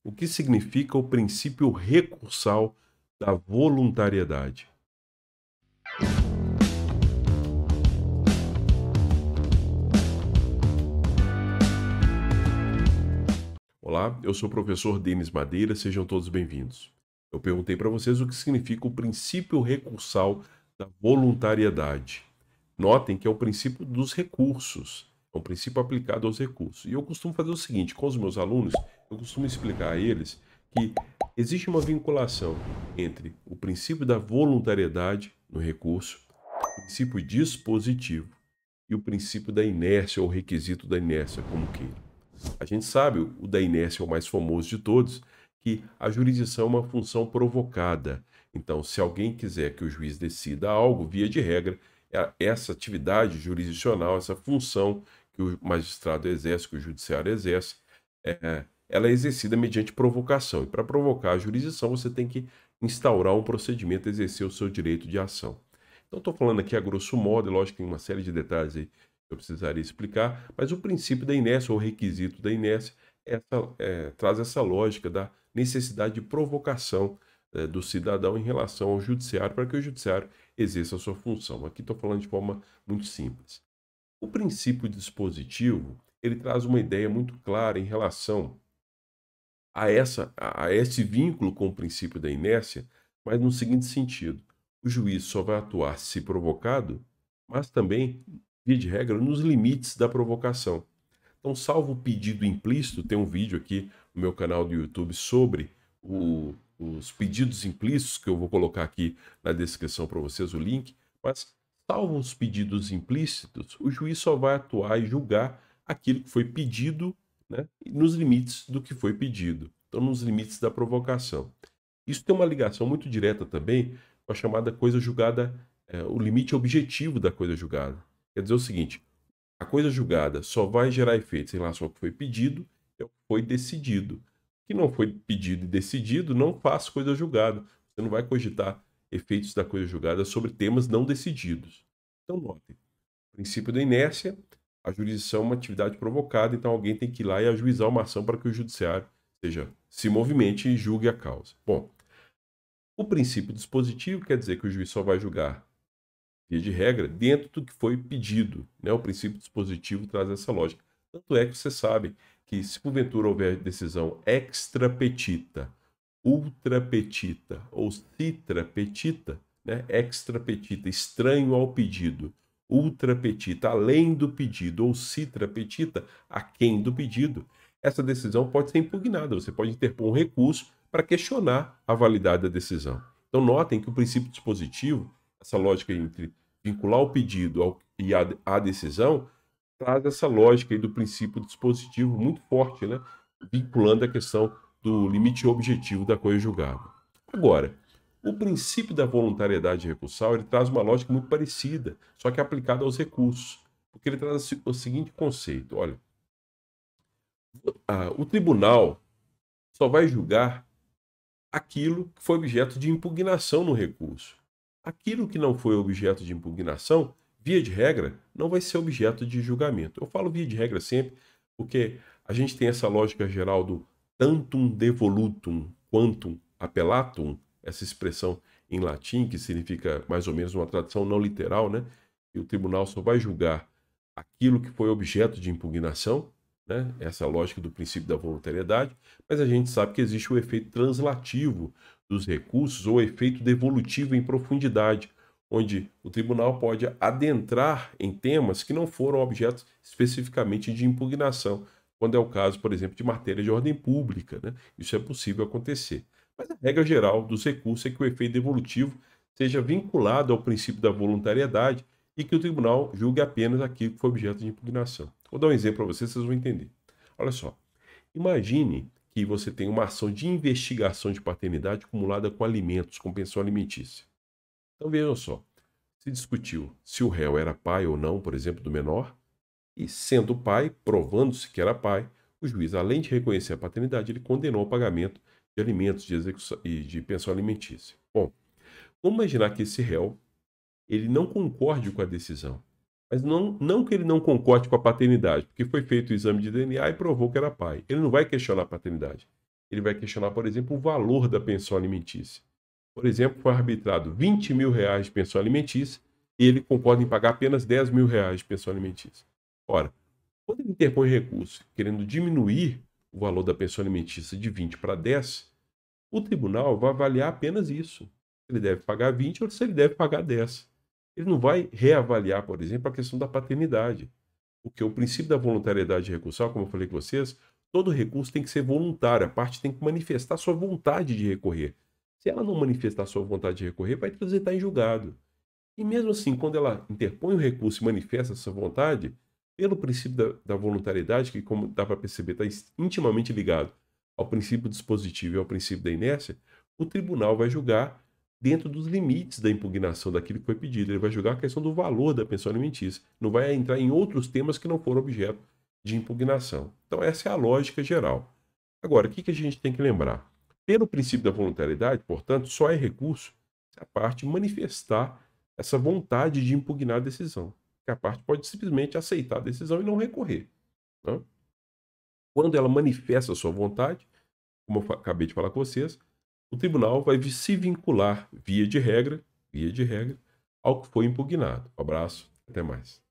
O que significa o princípio recursal da voluntariedade? Olá, eu sou o professor Denis Madeira, sejam todos bem-vindos. Eu perguntei para vocês o que significa o princípio recursal da voluntariedade. Notem que é o princípio dos recursos, é um princípio aplicado aos recursos. E eu costumo fazer o seguinte, com os meus alunos, eu costumo explicar a eles que existe uma vinculação entre o princípio da voluntariedade no recurso, o princípio dispositivo e o princípio da inércia ou requisito da inércia, como queira. A gente sabe, o da inércia é o mais famoso de todos, que a jurisdição é uma função provocada. Então, se alguém quiser que o juiz decida algo, via de regra, essa atividade jurisdicional, essa função que o magistrado exerce, que o judiciário exerce, ela é exercida mediante provocação. E para provocar a jurisdição, você tem que instaurar um procedimento, exercer o seu direito de ação. Então, estou falando aqui a grosso modo, e lógico que tem uma série de detalhes aí que eu precisaria explicar, mas o princípio da inércia, ou requisito da inércia, traz essa lógica da necessidade de provocação do cidadão em relação ao judiciário, para que o judiciário exerça a sua função. Aqui estou falando de forma muito simples. O princípio dispositivo, ele traz uma ideia muito clara em relação a esse vínculo com o princípio da inércia, mas no seguinte sentido: o juiz só vai atuar se provocado, mas também, via de regra, nos limites da provocação. Então, salvo o pedido implícito, tem um vídeo aqui no meu canal do YouTube sobre os pedidos implícitos, que eu vou colocar aqui na descrição para vocês o link, mas salvo os pedidos implícitos, o juiz só vai atuar e julgar aquilo que foi pedido, né, nos limites do que foi pedido, então nos limites da provocação. Isso tem uma ligação muito direta também com a chamada coisa julgada, o limite objetivo da coisa julgada. Quer dizer o seguinte: a coisa julgada só vai gerar efeitos em relação ao que foi pedido e ao que foi decidido. O que não foi pedido e decidido não faz coisa julgada. Você não vai cogitar efeitos da coisa julgada sobre temas não decididos. Então, notem: princípio da inércia, a jurisdição é uma atividade provocada, então alguém tem que ir lá e ajuizar uma ação para que o judiciário se movimente e julgue a causa. Bom, o princípio dispositivo quer dizer que o juiz só vai julgar, via de regra, dentro do que foi pedido, né? O princípio dispositivo traz essa lógica. Tanto é que você sabe que, se porventura houver decisão extra petita, ultra petita ou citra petita, né? Extra petita, estranho ao pedido, ultra petita, além do pedido, ou citra petita, aquém do pedido, essa decisão pode ser impugnada. Você pode interpor um recurso para questionar a validade da decisão. Então, notem que o princípio dispositivo, essa lógica entre vincular o pedido e a decisão, traz essa lógica aí do princípio dispositivo muito forte, né? Vinculando a questão do limite objetivo da coisa julgada. Agora, o princípio da voluntariedade recursal, ele traz uma lógica muito parecida, só que aplicada aos recursos, porque ele traz o seguinte conceito: olha, o tribunal só vai julgar aquilo que foi objeto de impugnação no recurso. Aquilo que não foi objeto de impugnação, via de regra, não vai ser objeto de julgamento. Eu falo via de regra sempre, porque a gente tem essa lógica geral do tantum devolutum quantum appellatum, essa expressão em latim, que significa mais ou menos uma tradução não literal, né? Que o tribunal só vai julgar aquilo que foi objeto de impugnação, né? Essa é a lógica do princípio da voluntariedade, mas a gente sabe que existe o efeito translativo dos recursos ou efeito devolutivo em profundidade, onde o tribunal pode adentrar em temas que não foram objetos especificamente de impugnação, quando é o caso, por exemplo, de matéria de ordem pública, né? Isso é possível acontecer. Mas a regra geral dos recursos é que o efeito devolutivo seja vinculado ao princípio da voluntariedade e que o tribunal julgue apenas aquilo que foi objeto de impugnação. Vou dar um exemplo para vocês vão entender. Olha só, imagine que você tem uma ação de investigação de paternidade acumulada com alimentos, com pensão alimentícia. Então vejam só, se discutiu se o réu era pai ou não, por exemplo, do menor, e sendo pai, provando-se que era pai, o juiz, além de reconhecer a paternidade, ele condenou ao pagamento de alimentos de execução e de pensão alimentícia. Bom, vamos imaginar que esse réu ele não concorde com a decisão. Mas não que ele não concorde com a paternidade, porque foi feito o exame de DNA e provou que era pai. Ele não vai questionar a paternidade. Ele vai questionar, por exemplo, o valor da pensão alimentícia. Por exemplo, foi arbitrado R$ 20.000 de pensão alimentícia e ele concorda em pagar apenas R$ 10.000 de pensão alimentícia. Ora, quando ele interpõe recurso querendo diminuir o valor da pensão alimentícia de 20 para 10, o tribunal vai avaliar apenas isso. Se ele deve pagar 20 ou se ele deve pagar 10. Ele não vai reavaliar, por exemplo, a questão da paternidade. Porque o princípio da voluntariedade recursal, como eu falei com vocês, todo recurso tem que ser voluntário, a parte tem que manifestar sua vontade de recorrer. Se ela não manifestar sua vontade de recorrer, vai transitar em julgado. E mesmo assim, quando ela interpõe o recurso e manifesta essa vontade, pelo princípio da voluntariedade, que, como dá para perceber, está intimamente ligado ao princípio dispositivo e ao princípio da inércia, o tribunal vai julgar dentro dos limites da impugnação daquilo que foi pedido. Ele vai julgar a questão do valor da pensão alimentícia. Não vai entrar em outros temas que não foram objeto de impugnação. Então, essa é a lógica geral. Agora, o que a gente tem que lembrar? Pelo princípio da voluntariedade, portanto, só é recurso se a parte manifestar essa vontade de impugnar a decisão. Que a parte pode simplesmente aceitar a decisão e não recorrer. Né? Quando ela manifesta a sua vontade, como eu acabei de falar com vocês, o tribunal vai se vincular, via de regra, ao que foi impugnado. Um abraço, até mais.